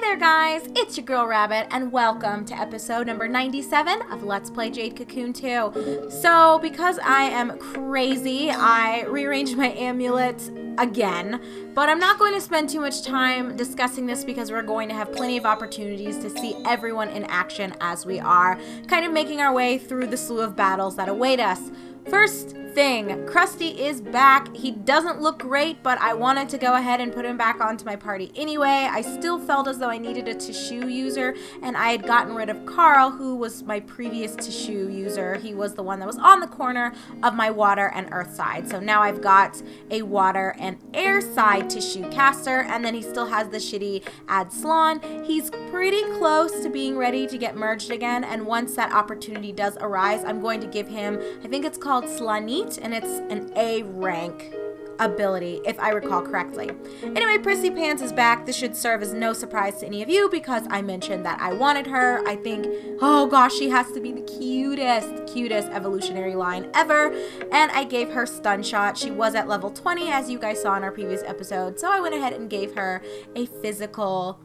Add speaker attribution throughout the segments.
Speaker 1: there guys, it's your girl Rabbit and welcome to episode number 97 of Let's Play Jade Cocoon 2. So because I am crazy, I rearranged my amulet again, but I'm not going to spend too much time discussing this because we're going to have plenty of opportunities to see everyone in action as we are kind of making our way through the slew of battles that await us. First thing, Krusty is back. He doesn't look great, but I wanted to go ahead and put him back onto my party anyway. I still felt as though I needed a Tishu user, and I had gotten rid of Carl, who was my previous Tishu user. He was the one that was on the corner of my water and earth side. So now I've got a water and air side Tishu caster, and then he still has the shitty Adslon. He's pretty close to being ready to get merged again, and once that opportunity does arise, I'm going to give him, I think it's called Slanit, and it's an A rank ability, if I recall correctly. Anyway, Prissy Pants is back. This should serve as no surprise to any of you because I mentioned that I wanted her. I think, oh gosh, she has to be the cutest evolutionary line ever. And I gave her Stun Shot. She was at level 20, as you guys saw in our previous episode. So I went ahead and gave her a physical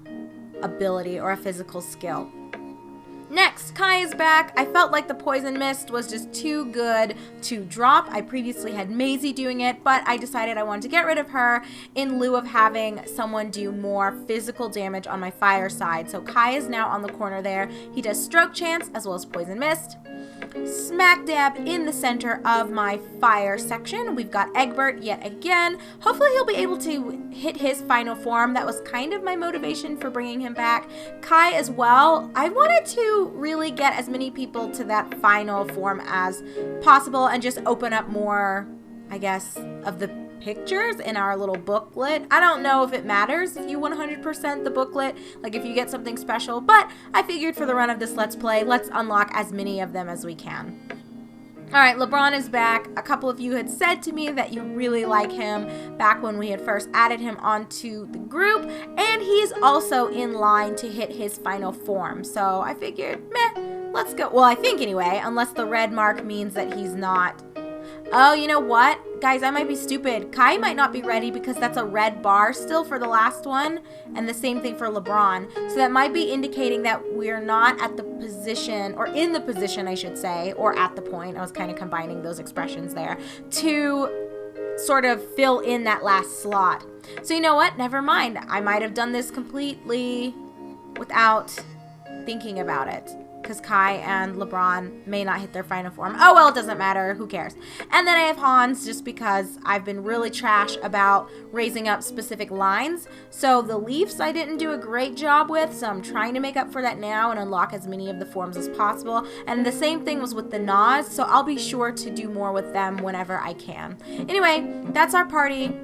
Speaker 1: ability or a physical skill. Next, Kai is back. I felt like the Poison Mist was just too good to drop. I previously had Maisie doing it, but I decided I wanted to get rid of her in lieu of having someone do more physical damage on my fire side. So Kai is now on the corner there. He does Stroke Chance as well as Poison Mist. Smack dab in the center of my fire section, we've got Egbert yet again. Hopefully he'll be able to hit his final form. That was kind of my motivation for bringing him back. Kai as well. I wanted to really get as many people to that final form as possible and just open up more, I guess, of the pictures in our little booklet. I don't know if it matters if you 100% the booklet, like if you get something special, but I figured for the run of this Let's Play, let's unlock as many of them as we can. Alright, LeBron is back. A couple of you had said to me that you really like him back when we had first added him onto the group, and he's also in line to hit his final form. So I figured, meh, let's go. Well, I think anyway, unless the red mark means that he's not. Oh, you know what? Guys, I might be stupid. Kai might not be ready because that's a red bar still for the last one, and the same thing for LeBron. So that might be indicating that we're not at the position, or in the position, I should say, or at the point. I was kind of combining those expressions there, to sort of fill in that last slot. So you know what? Never mind. I might have done this completely without thinking about it, because Kai and LeBron may not hit their final form. Oh, well, it doesn't matter. Who cares? And then I have Hans just because I've been really trash about raising up specific lines. So the Leafs I didn't do a great job with, so I'm trying to make up for that now and unlock as many of the forms as possible. And the same thing was with the Nas, so I'll be sure to do more with them whenever I can. Anyway, that's our party.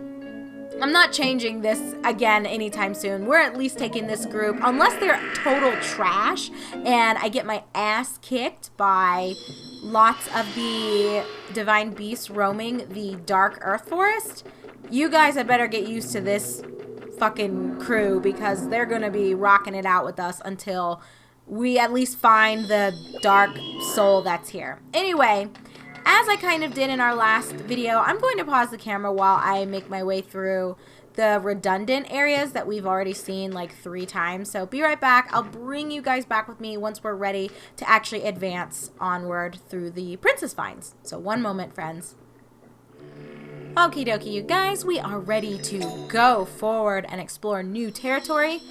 Speaker 1: I'm not changing this again anytime soon. We're at least taking this group, unless they're total trash and I get my ass kicked by lots of the Divine Beasts roaming the Dark Earth Forest. You guys had better get used to this fucking crew because they're going to be rocking it out with us until we at least find the Dark Soul that's here. Anyway, as I kind of did in our last video, I'm going to pause the camera while I make my way through the redundant areas that we've already seen like 3 times. So be right back. I'll bring you guys back with me once we're ready to actually advance onward through the Princess Vines. So one moment, friends. Okie dokie, you guys, we are ready to go forward and explore new territory.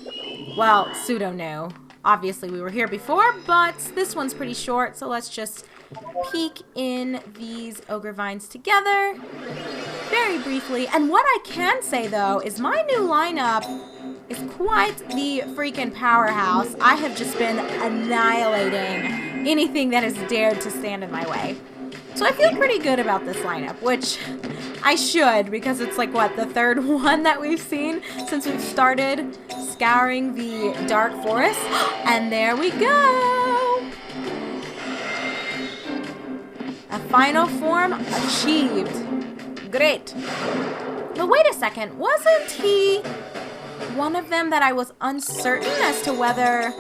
Speaker 1: Well, pseudo-new. Obviously, we were here before, but this one's pretty short, so let's just peek in these ogre vines together very briefly. And what I can say, though, is my new lineup is quite the freaking powerhouse. I have just been annihilating anything that has dared to stand in my way. So I feel pretty good about this lineup, which I should, because it's like, what, the 3rd one that we've seen since we've started scouring the Dark Forest. And there we go! A final form achieved. Great. But wait a second, wasn't he one of them that I was uncertain as to whether...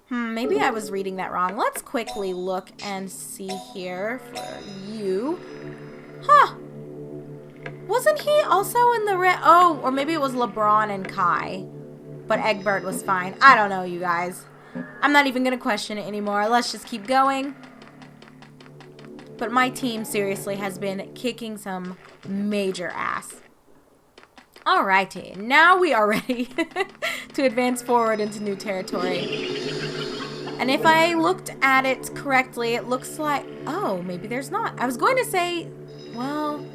Speaker 1: maybe I was reading that wrong. Let's quickly look and see here for you. Huh. Wasn't he also in the red? Oh, or maybe it was LeBron and Kai. but Egbert was fine. I don't know, you guys. I'm not even going to question it anymore. Let's just keep going. But my team, seriously, has been kicking some major ass. Alrighty, now we are ready to advance forward into new territory. And if I looked at it correctly, it looks like... Oh, maybe there's not. I was going to say, well,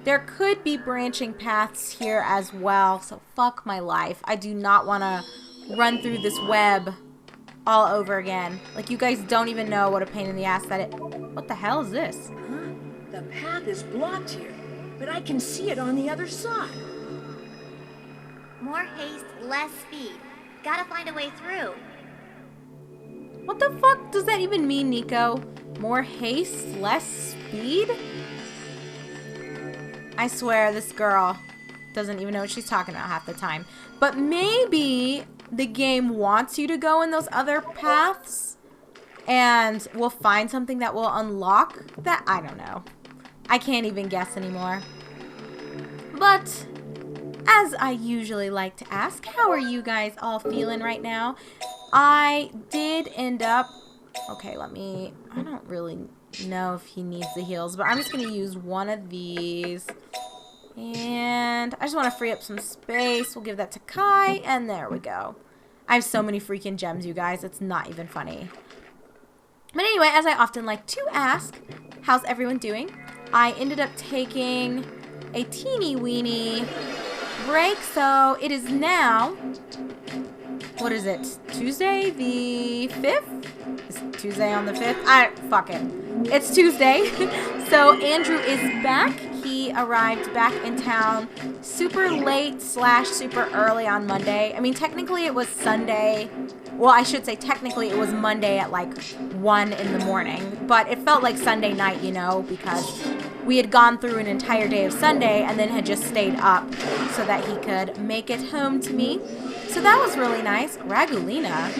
Speaker 1: there could be branching paths here as well. So fuck my life. I do not want to run through this web all over again. Like, you guys don't even know what a pain in the ass that it... What the hell is this?
Speaker 2: Huh? The path is blocked here, but I can see it on the other side.
Speaker 3: More haste, less speed. Gotta find a way through.
Speaker 1: What the fuck does that even mean, Nico? More haste, less speed? I swear this girl doesn't even know what she's talking about half the time. But maybe the game wants you to go in those other paths and we'll find something that will unlock that. I don't know. I can't even guess anymore. But as I usually like to ask, how are you guys all feeling right now? I did end up... Okay, I don't really know if he needs the heals, but I'm just going to use one of these. And I just want to free up some space. We'll give that to Kai, and there we go. I have so many freaking gems, you guys. It's not even funny. But anyway, as I often like to ask, how's everyone doing? I ended up taking a teeny weeny break, so it is now... What is it? Tuesday the 5th? Is it Tuesday on the 5th? Fuck it. It's Tuesday. So Andrew is back. He arrived back in town super late / super early on Monday. I mean, technically it was Sunday. Well, I should say technically it was Monday at like 1 in the morning. But it felt like Sunday night, you know, because we had gone through an entire day of Sunday and then had just stayed up so that he could make it home to me. So that was really nice. Ragulina.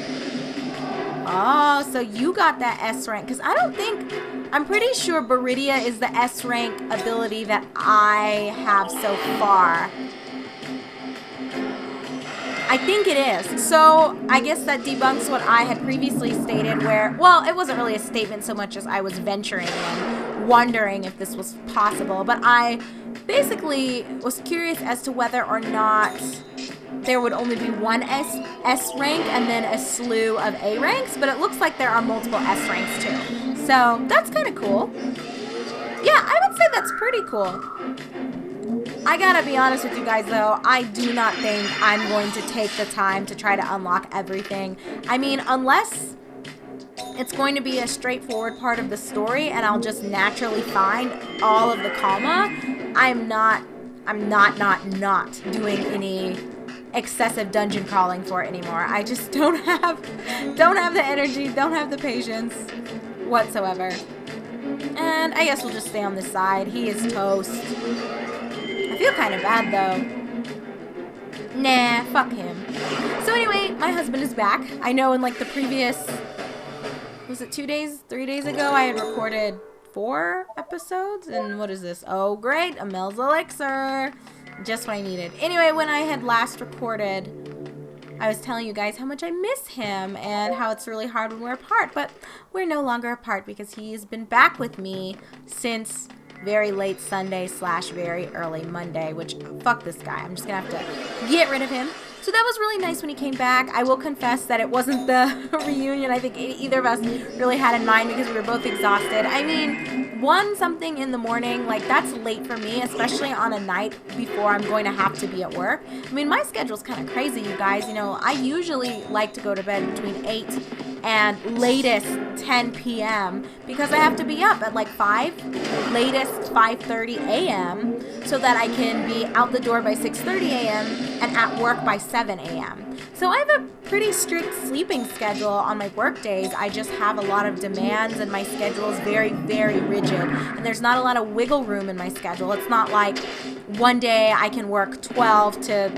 Speaker 1: Oh, so you got that S rank. Because I don't think... I'm pretty sure Baridia is the S rank ability that I have so far. I think it is. So I guess that debunks what I had previously stated where... Well, it wasn't really a statement so much as I was venturing and wondering if this was possible. But I basically was curious as to whether or not... there would only be one S rank and then a slew of A ranks, but it looks like there are multiple S ranks too. So that's kind of cool. Yeah, I would say that's pretty cool. I gotta be honest with you guys though, I do not think I'm going to take the time to try to unlock everything. I mean, unless it's going to be a straightforward part of the story and I'll just naturally find all of the Kalma, I'm not doing any excessive dungeon crawling for it anymore. I just don't have the energy, don't have the patience whatsoever. And I guess we'll just stay on this side. He is toast. I feel kind of bad though. Nah, fuck him. So anyway, my husband is back. I know in like the previous, was it 3 days ago, I had recorded 4 episodes. And what is this? Oh great, Amel's Elixir. Just what I needed. Anyway, when I had last recorded, I was telling you guys how much I miss him and how it's really hard when we're apart. But we're no longer apart because he's been back with me since very late Sunday / very early Monday, which, fuck this guy. I'm just going to have to get rid of him. So that was really nice when he came back. I will confess that it wasn't the reunion I think either of us really had in mind because we were both exhausted. I mean, 1 something in the morning, like that's late for me, especially on a night before I'm going to have to be at work. I mean, my schedule's kind of crazy, you guys. You know, I usually like to go to bed between 8 and latest 10 p.m. because I have to be up at like 5, latest 5:30 a.m. so that I can be out the door by 6:30 a.m. and at work by 7 a.m. So I have a pretty strict sleeping schedule on my work days. I just have a lot of demands and my schedule is very, very rigid. And there's not a lot of wiggle room in my schedule. It's not like one day I can work 12 to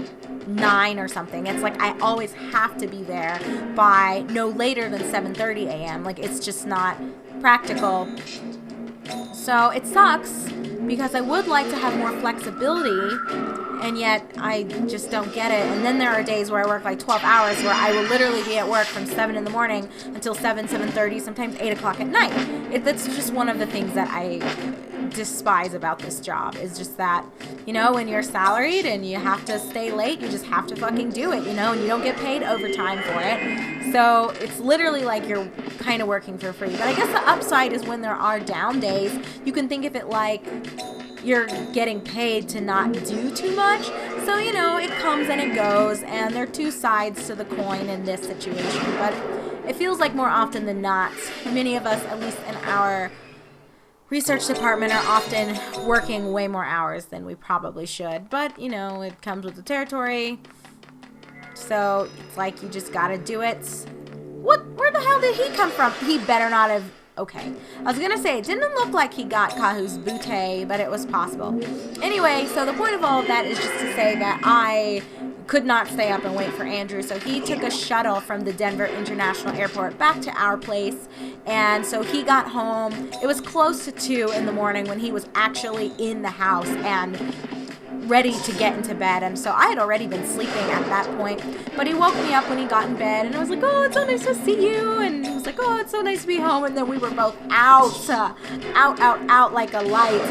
Speaker 1: 9 or something. It's like I always have to be there by no later than 7:30 a.m. Like it's just not practical. So it sucks because I would like to have more flexibility And yet I just don't get it. And then there are days where I work like 12 hours where I will literally be at work from 7 in the morning until 7:30, sometimes 8 o'clock at night. That's just one of the things that I despise about this job, is just that, when you're salaried and you have to stay late, you just have to fucking do it, and you don't get paid overtime for it. So it's literally like you're kind of working for free. But I guess the upside is when there are down days, you can think of it like you're getting paid to not do too much. So, it comes and it goes, and there are two sides to the coin in this situation. But it feels like more often than not, many of us, at least in our research department, are often working way more hours than we probably should. But, it comes with the territory. So it's like you just gotta do it. Where the hell did he come from? He better not have. Okay. I was gonna say, it didn't look like he got Kahu's bootay, but it was possible. Anyway, so the point of all of that is just to say that I could not stay up and wait for Andrew, so he took a shuttle from the Denver International Airport back to our place, and so he got home. It was close to 2 in the morning when he was actually in the house and ready to get into bed, and so I had already been sleeping at that point, but he woke me up when he got in bed, and I was like, oh, it's so nice to see you, and he was like, oh, it's so nice to be home, and then we were both out like a light.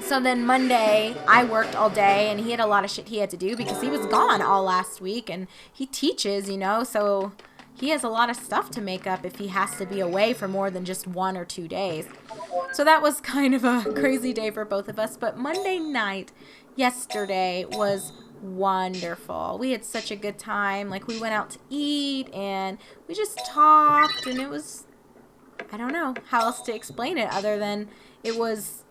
Speaker 1: So then Monday, I worked all day, and he had a lot of shit he had to do because he was gone all last week, and he teaches, so he has a lot of stuff to make up if he has to be away for more than just 1 or 2 days. So that was kind of a crazy day for both of us. But Monday night, yesterday, was wonderful. We had such a good time. Like, we went out to eat, and we just talked, and it was, I don't know how else to explain it other than it was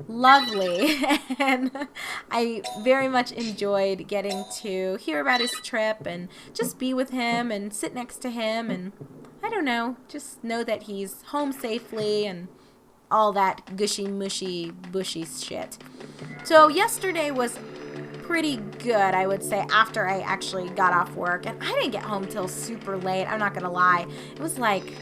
Speaker 1: lovely. And I very much enjoyed getting to hear about his trip and just be with him and sit next to him, and I don't know, just know that he's home safely and all that gushy mushy bushy shit. So yesterday was pretty good, I would say, after I actually got off work, and I didn't get home till super late. I'm not gonna lie, it was like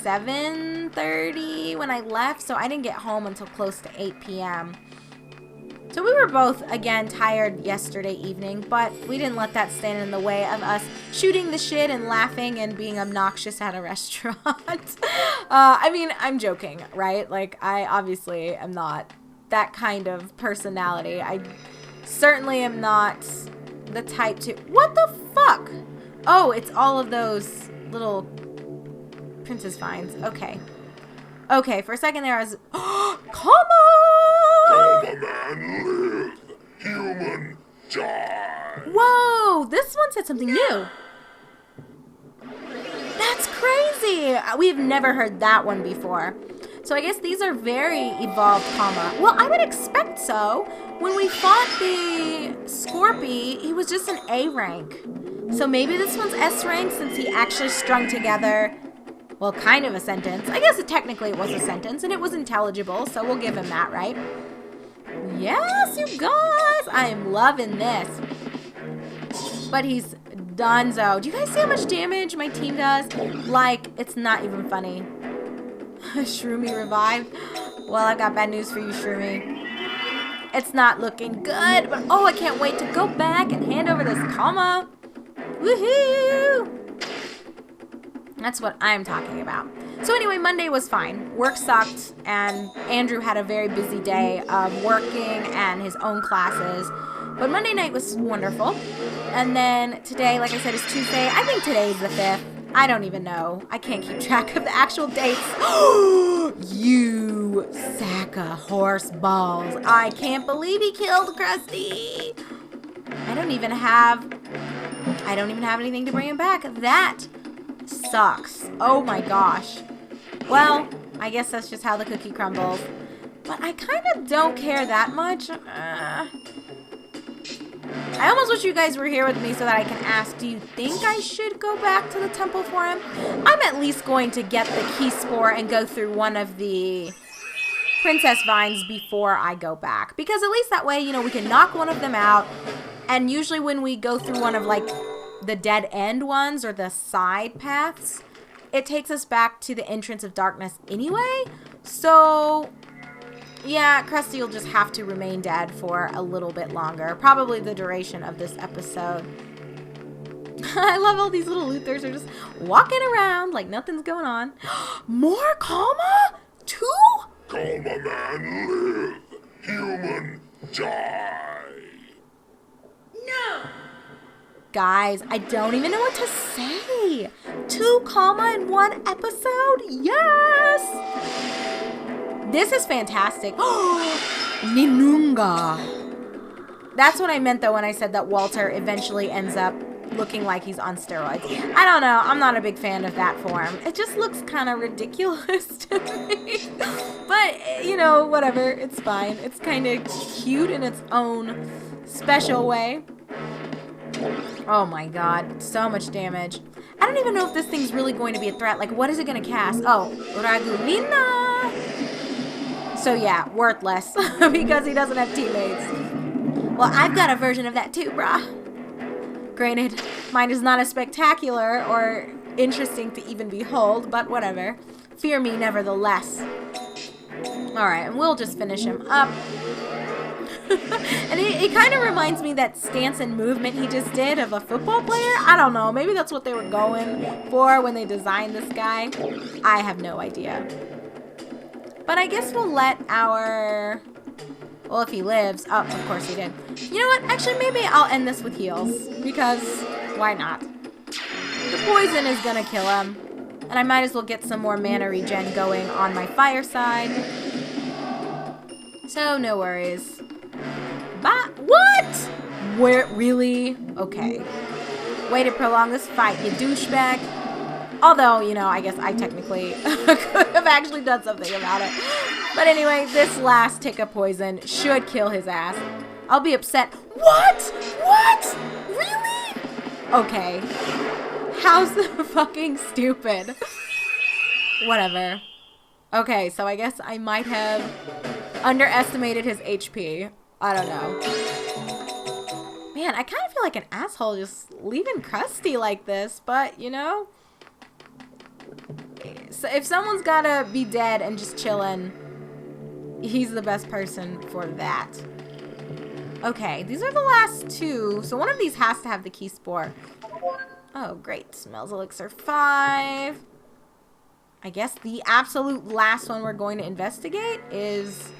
Speaker 1: 7:30 when I left, so I didn't get home until close to 8 p.m. So we were both, again, tired yesterday evening, but we didn't let that stand in the way of us shooting the shit and laughing and being obnoxious at a restaurant. I mean, I'm joking, right? Like, I obviously am not that kind of personality. I certainly am not the type to... What the fuck? Oh, it's all of those little princess vines. Okay. Okay, for a second there I was... Kalma!
Speaker 4: Man live, human die.
Speaker 1: Whoa, this one said something new. That's crazy. We've never heard that one before. So I guess these are very evolved Kalma. Well, I would expect so. When we fought the Scorpy, he was just an A rank. So maybe this one's S rank since he actually strung together, well, kind of a sentence. I guess technically it was a sentence and it was intelligible, so we'll give him that, right? Yes, you guys! I am loving this. But he's donezo. Do you guys see how much damage my team does? Like, it's not even funny. Shroomy revived. Well, I've got bad news for you, Shroomy. It's not looking good, but oh, I can't wait to go back and hand over this Kalma. Woohoo! That's what I'm talking about. So anyway, Monday was fine. Work sucked, and Andrew had a very busy day of working and his own classes. But Monday night was wonderful. And then today, like I said, is Tuesday. I think today's the 5th. I don't even know. I can't keep track of the actual dates. You sack of horse balls. I can't believe he killed Krusty. I don't even have anything to bring him back. That sucks. Oh my gosh. Well, I guess that's just how the cookie crumbles. But I kind of don't care that much. I almost wish you guys were here with me so that I can ask, do you think I should go back to the temple for him? I'm at least going to get the key spore and go through one of the princess vines before I go back. Because at least that way, you know, we can knock one of them out. And usually when we go through one of, like, the dead end ones or the side paths, it takes us back to the entrance of darkness anyway. So Yeah, Krusty will just have to remain dead for a little bit longer. Probably the duration of this episode. I love all these little Luthers are just walking around like nothing's going on. More Kalma? 2?
Speaker 4: Kalma man live, human die.
Speaker 2: No!
Speaker 1: Guys, I don't even know what to say. 2 Kalma in 1 episode? Yes! This is fantastic. Ninunga. That's what I meant though when I said that Walter eventually ends up looking like he's on steroids. I don't know. I'm not a big fan of that form. It just looks kind of ridiculous to me. But, you know, whatever. It's fine. It's kind of cute in its own special way. Oh my god. So much damage. I don't even know if this thing's really going to be a threat. Like, what is it going to cast? Oh, Ragulina. So yeah, worthless. Because he doesn't have teammates. Well, I've got a version of that too, brah. Granted, mine is not as spectacular or interesting to even behold, but whatever. Fear me nevertheless. Alright, and we'll just finish him up. And it kind of reminds me that stance and movement he just did of a football player. I don't know, maybe that's what they were going for when they designed this guy. I have no idea. But I guess we'll let our... Well, if he lives... Oh, of course he did. You know what? Actually, maybe I'll end this with heals. Because, why not? The poison is gonna kill him. And I might as well get some more mana regen going on my fireside. So, no worries. What? Where? Really? Okay. Way to prolong this fight, you douchebag. Although, you know, I guess I technically could have actually done something about it. But anyway, this last tick of poison should kill his ass. I'll be upset. What? What? Really? Okay. How's fucking stupid? Whatever. Okay, so I guess I might have underestimated his HP. I don't know. Man, I kind of feel like an asshole just leaving Krusty like this, but, you know... So if someone's gotta be dead and just chilling, he's the best person for that. Okay, these are the last 2. So one of these has to have the key spore. Oh, great. Smells elixir 5. I guess the absolute last one we're going to investigate is...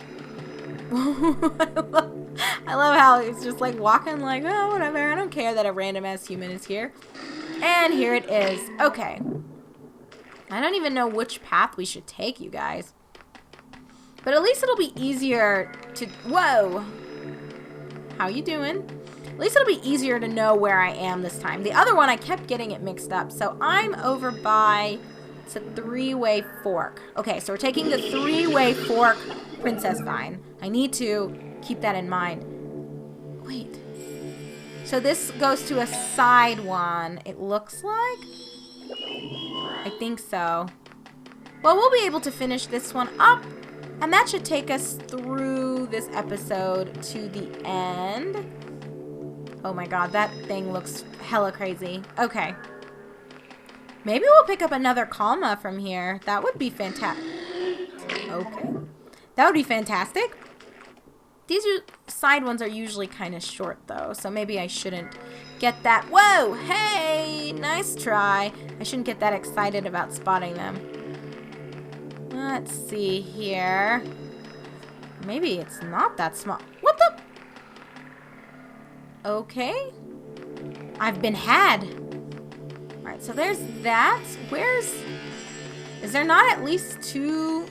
Speaker 1: I love how it's just like walking like, oh, whatever. I don't care that a random ass human is here. And here it is. Okay. I don't even know which path we should take, you guys. But at least it'll be easier to... Whoa! How you doing? At least it'll be easier to know where I am this time. The other one, I kept getting it mixed up. So I'm over by... It's a 3-way fork. Okay, so we're taking the 3-way fork Princess Vine. I need to keep that in mind. Wait. So this goes to a side one, it looks like? I think so. Well, we'll be able to finish this one up. And that should take us through this episode to the end. Oh my god, that thing looks hella crazy. Okay. Maybe we'll pick up another Kalma from here. That would be fantastic. Okay. That would be fantastic. These side ones are usually kind of short, though. So maybe I shouldn't get that. Whoa! Hey! Nice try. I shouldn't get that excited about spotting them. Let's see here. Maybe it's not that small. What the? Okay. I've been had. Alright, so there's that. Is there not at least 2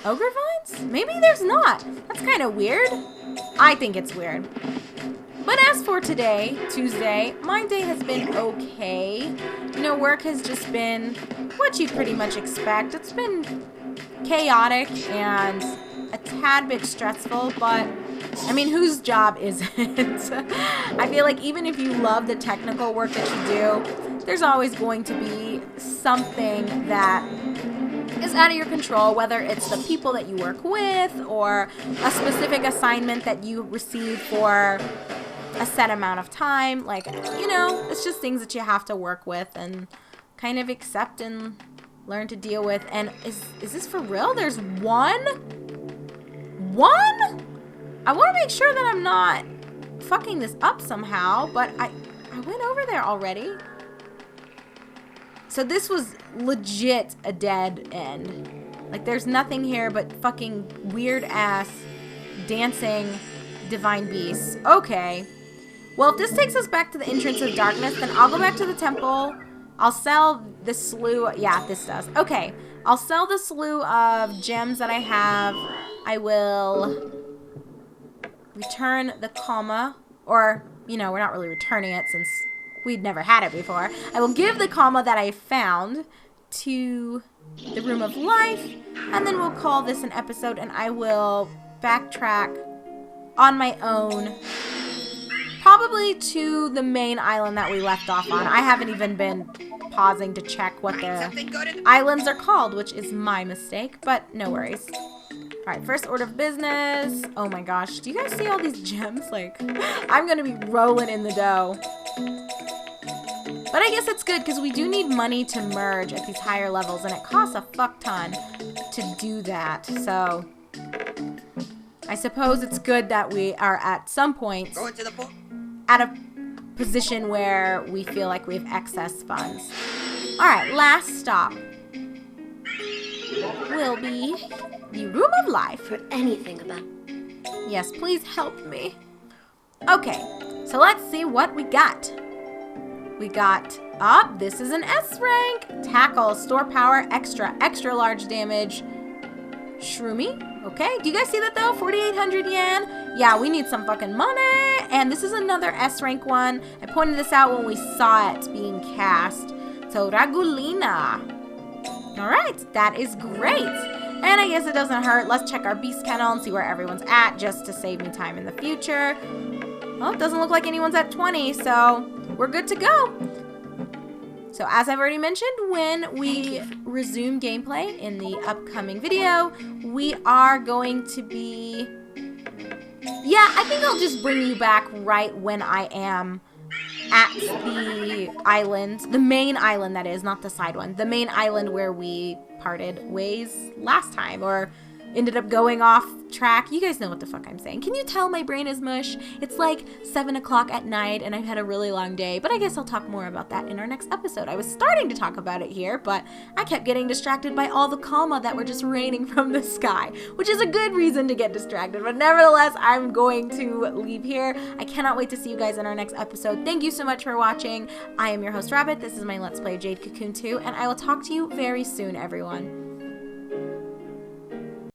Speaker 1: ogre vines? Maybe there's not. That's kind of weird. I think it's weird. But as for today, Tuesday, my day has been okay. You know, work has just been what you pretty much expect. It's been chaotic and a tad bit stressful, but I mean, whose job is it? I feel like even if you love the technical work that you do, there's always going to be something that is out of your control, whether it's the people that you work with or a specific assignment that you receive for a set amount of time. Like, you know, it's just things that you have to work with and kind of accept and learn to deal with. And is this for real? There's one? One? I want to make sure that I'm not fucking this up somehow, but I went over there already. So this was legit a dead end. Like, there's nothing here but fucking weird-ass dancing divine beasts. Okay. Well, if this takes us back to the entrance of darkness, then I'll go back to the temple. I'll sell the slew. Yeah, this does. Okay. I'll sell the slew of gems that I have. I will return the Kalma. Or, you know, we're not really returning it since we'd never had it before. I will give the Kalma that I found to the Room of Life. And then we'll call this an episode. And I will backtrack on my own. Probably to the main island that we left off on. I haven't even been pausing to check what the islands are called, which is my mistake, but no worries. Alright, first order of business. Oh my gosh, do you guys see all these gems? Like, I'm gonna be rolling in the dough. But I guess it's good because we do need money to merge at these higher levels, and it costs a fuck ton to do that. So I suppose it's good that we are at some point at a position where we feel like we have excess funds. Alright, last stop will be the Room of Life.
Speaker 2: For anything about...
Speaker 1: Yes, please help me. Okay, so let's see what we got. We got, this is an S rank. Tackle, store power, extra large damage. Shroomy. Okay, do you guys see that though? 4,800 yen. Yeah, we need some fucking money. And this is another S rank one. I pointed this out when we saw it being cast. So, Ragulina. Alright, that is great. And I guess it doesn't hurt. Let's check our beast kennel and see where everyone's at just to save me time in the future. Well, it doesn't look like anyone's at 20, so we're good to go. So as I've already mentioned, when we resume gameplay in the upcoming video, we are going to be... Yeah, I think I'll just bring you back right when I am at the island. The main island, that is, not the side one. The main island where we parted ways last time, or ended up going off track. You guys know what the fuck I'm saying. Can you tell my brain is mush? It's like 7 o'clock at night and I've had a really long day, but I guess I'll talk more about that in our next episode. I was starting to talk about it here, but I kept getting distracted by all the Kalma that were just raining from the sky, which is a good reason to get distracted, but nevertheless, I'm going to leave here. I cannot wait to see you guys in our next episode. Thank you so much for watching. I am your host, Rabbit. This is my Let's Play Jade Cocoon 2, and I will talk to you very soon, everyone.